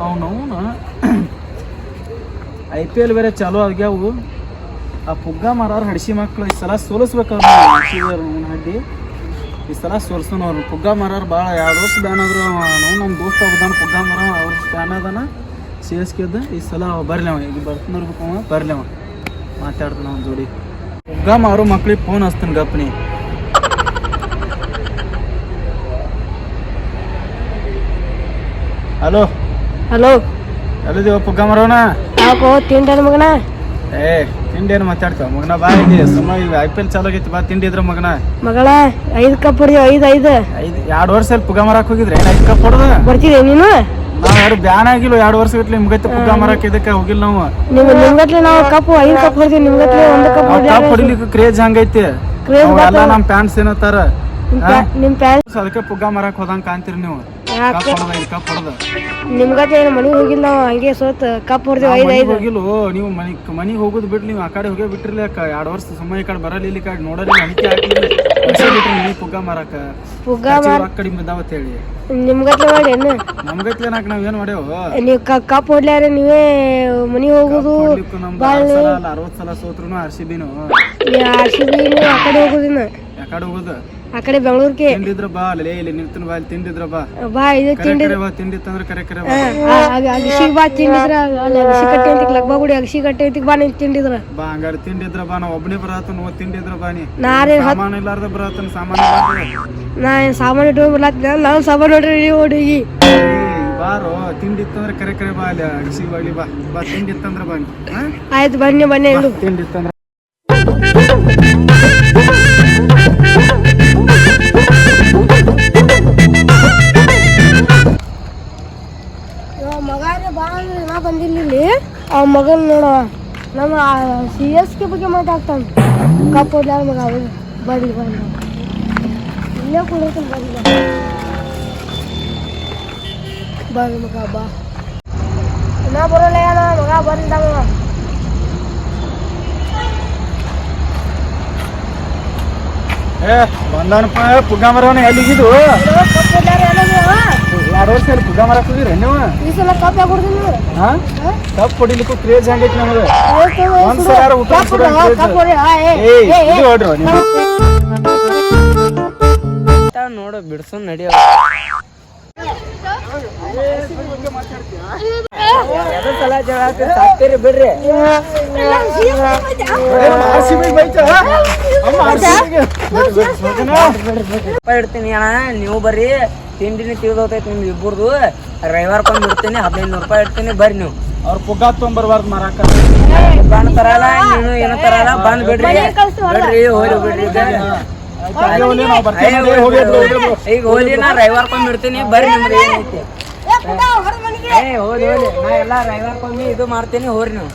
ಅವನವನು IPL ಬೇರೆ ಚಾಲೂ ಆಗ್ಯಾವು. ಆ ಪುಗ್ಗ ಮಾರಾರ ಹಡಿಸಿ ಮಕ್ಕಳು ಈ ಸಲ ಸೋಲಿಸ್ಬೇಕು ಅವ್ರನ್ನ ಹಡ್ಡಿ. ಈ ಸಲ ಸೋಲ್ಸೋನು ಅವ್ರು ಪುಗ್ಗ ಮಾರಾರ ಭಾಳ 2 ವರ್ಷ ಬ್ಯಾನ್ ಆದ್ರು. ನಾವು ನಮ್ಮ ದೋಸ್ತ ಹೋಗ್ದಾನ ಪುಗ್ಗ ಮಾರ ಅವ್ರ ಬ್ಯಾನ್ ಅದಾನ CSKದ. ಈ ಸಲ ಬರಲಿ ಅವ ಈಗ ಬರ್ತಿರ್ಬೇಕು, ಅವ ಬರಲಿ ಅವ ಮಾತಾಡ್ತಾನ ಅವ್ನ ಜೋಡಿ. ಪುಗ್ಗ ಮಾರು ಮಕ್ಳಿಗೆ ಫೋನ್ ಹಚ್ತಾನೆ ಗಪ್ನಿ. ಹಲೋ ಹಲೋ, ಎಲ್ಲಿದ್ದೀವ ಪುಗ್ಗ ಮಾರೋಣ? ಯಾಕೋ ತಿಂಡಿ ಮಗನ? ತಿಂಡಿ ಏನು ಮಾತಾಡ್ತಾವ ಮಗನ? ಬಾ ಇಲ್ಲಿ ಸುಮ್ಮ ಈಗ IPL ಚಾಲು ಆಗೈತಿ, ಬಾ ತಿಂಡಿ ಇದ್ರ ಮಗನ. ಮಗಳ 5 ಕಪ್ ಹೊಡೆದಿ. 5 2 ವರ್ಷ ಪುಗ್ಗ ಮರಕ್ ಹೋಗಿದ್ರೆ 5 ಕಪ್ ಹೊಡೆದ ಬರ್ತೀರಿ ನೀನು? ನಾವ್ ಯಾರು ಬ್ಯಾನ್ ಆಗಿಲ್ಲ 2 ವರ್ಷ ಗಟ್ಲೆ ನಿಮ್ಗೈತೆ ಪುಗ್ಗ ಮರಕ್. ಇದಕ್ಕೆ ಹೋಗಿಲ್ಲ ನಾವು. ನಿಮ್ಗತ್ಲೆ ನಾವು ಕಪ್ 5 ಕಪ್ ಹೊಡೆದಿ, ನಿಮ್ಗತ್ಲೆ 1 ಕಪ್ ಕಪ್ ಹೊಡಿಲಿಕ್ಕೆ ಕ್ರೇಜ್ ಹಂಗೈತಿ. ಎಲ್ಲ ನಮ್ ಫ್ಯಾನ್ಸ್ ಏನತ್ತಾರ ನಿಮ್ ಫ್ಯಾನ್ಸ್ ಅದಕ್ಕೆ ಪುಗ್ಗ ಮರಕ್ ಹೋದಂಗ ಕಾಣ್ತೀರಿ ನೀವು. ಕಪ್ ಹೊಡೆದ ನಿಮ್ಗತ್ಲೆ ಮನೆಗೆ ಹೋಗಿಲ್ಲ ನಾವು, ಹಂಗೆ ಸೋತ್ ಕಪ್ ಹೊಡೆದಿ. 5 ಹೋಗಿಲ್ಲ ನೀವು ಮನಿಗೆ ಹೋಗೋದು ಬಿಟ್ಟು ನೀವು ಆ ಕಡೆ ಹೋಗೇ ಬಿಟ್ಟಿರ್ಲಿ. 2 ವರ್ಷ ಸುಮ್ಮ ಈ ಕಡೆ ಬರಲಿ, ಇಲ್ಲಿ ಕಡೆ ನೋಡಲಿ ಅನಿಕೆ ಹಾಕ್ಲಿಲ್ಲ ಮನಿ ಪುಗ್ಗ ಮರಕ. ಪುಗ್ಗ ಕಡಿಮೆ ಬಿದ್ದಾವತ್ ಹೇಳಿ ನಿಮ್ಗತ್ಲೆ ಮಾಡಿ ಏನು ನಮ್ಗತ್ಲೆ ನಾಕ್ ನಾವ್ ಏನ್ ಮಾಡ್ಯಾವ? ನೀವು ಕಪ್ ಹೊಡ್ಲಾರ ನೀವೇ ಮನಿಗೆ ಹೋಗುದು. 60 ಸಲ ಸೋತ್ರುನು RCBನು ಆ ಕಡೆ ಹೋಗುದಿನ. ಯಾಕಡೆ ಹೋಗುದು? ಆ ಕಡೆ ಬೆಂಗಳೂರಿಗೆ ತಿಂಡಿದ್ರ ಬಾ ಅಲ್ಲೇ ಇಲ್ಲಿ ನಿಂತನ ಬಾ, ಇಲ್ಲಿ ತಿಂಡಿದ್ರ ಬಾ. ಬಾ ಇದು ತಿಂಡಿ ತಿಂಡಿತ್ತಂದ್ರ ಕರೆ ಅಗಸಿ ಬಾ. ತಿಂಡಿದ್ರ ಅಗಸಿ ಕಟ್ಟೆ ಅಂತ ಲಗ್ಬಾಗುಡಿ ಅಗಸಿ ಕಟ್ಟೆ ಅಂತ ಬಾ. ನೀನ್ ತಿಂಡಿದ್ರ ಬಾ. ಹಂಗಾರ ತಿಂಡಿದ್ರ ಬಾ. ನಾವ್ ಒಬ್ಬನೇ ಬರತ್ತ ತಿಂಡಿದ್ರ ಬಾ. ನೀ ನಾರೇ ಸಾಮಾನು ಇಲ್ಲಾರ್ದ ಬರತ್ತ ಸಾಮಾನು. ನಾ ಸಾಮಾನು ಇಟ್ಕೊಂಡ್ ಬರ್ಲಾತಿದ್ದೆ. ನಾನು ಸಾಮಾನು ನೋಡ್ರಿ ಹುಡುಗಿ ಬಾರೋ. ತಿಂಡಿತ್ತಂದ್ರ ಕರೆ ಬಾ. ಅಲ್ಲಿ ಅಗಸಿ ಬಾಗ್ಲಿ ಬಾ. ಬಾ ತಿಂಡಿತ್ತಂದ್ರ ಬಾ. ಆಯ್ತು ಬನ್ನಿ ತಿಂಡಿತ್ತಂದ್ರ ಮಗಾರೆ ಬಾ. ನಾ ಬಂದಿಲ್ಲ ಇಲ್ಲಿ. ಆ ಮಗನ್ ನೋಡ ನಮ್ಮ CSK ಬಗ್ಗೆ ಮಾತಾಡ್ತಾನೆ. ಕಪ್ ಹೊಡ್ಲಾರ ಮಗ ಬಡಿ ಬಂದ ಇಲ್ಲೇ ಕುಡಿರ್ತಾನೆ. ಬರಿ ಮಗ ಬಾ. ನಾ ಬರೋಲ್ಲ ಏನ ಮಗ ಬಂದಾಗ ಬಂದನಪ್ಪ ಪುಗ್ಗ ಮರವನ. ಎಲ್ಲಿಗಿದು? 2 ವರ್ಷ ಪುಗ್ಗ ಮರಕ್ ಹೋಗಿರಿ ನೀವು? ಈ ಸಲ ಕಪ್ ಯಾಕೆ ಹೊಡ್ದಿ ನೀವು? ಕಪ್ ಹೊಡಿಲಿಕ್ಕೂ ಕ್ರೇಜ್ ಹಂಗೈತಿ ನಮಗೆ. ಒಂದ್ಸಲ ಊಟ ನೋಡು ಬಿಡ್ಸು ನಡಿಯೋ. ಸಲ ಸಾಕ್ತೀರಿ ಬಿಡ್ರಿ. ಇಡ್ತೀನಿ ಅಣ್ಣ, ನೀವು ಬರ್ರಿ. ತಿಂಡಿನಿ ತಿಳಿದೋತೈತಿ ನಿಮ್ದು ಇಬ್ಬರದು. ರವಿವಾರಕ್ಕೊಂದು ಇಡ್ತೀನಿ, 1500 ರೂಪಾಯಿ ಇಡ್ತೀನಿ. ಬರ್ರಿ ನೀವು. ಅವ್ರ ಪುಗ್ಗ ತೊಗೊಂಬರ್ಬಾರ್ದು ಮಾರಾಕ. ಬಂದ್ ತರಲ್ಲ, ನೀನು ಏನು ತರಲ್ಲ. ಬಂದ್ ಬಿಡ್ರಿ ಹೋಗಿ ಬಿಡ್ರಿ. ಈಗ ಹೋಗಿ ನಾ ರವಿವಾರಕ್ಕೊಮ್ಮೆ ಇಡ್ತೀನಿ. ಬರ್ರಿ ನಿಮ್ದು ಏನೈತಿ. ಹೋಗಿ ನಾ ಎಲ್ಲ ರವಿವಾರಕ್ಕೊಮ್ಮೆ ಇದು ಮಾಡ್ತೀನಿ. ಹೋರಿ ನೀವು.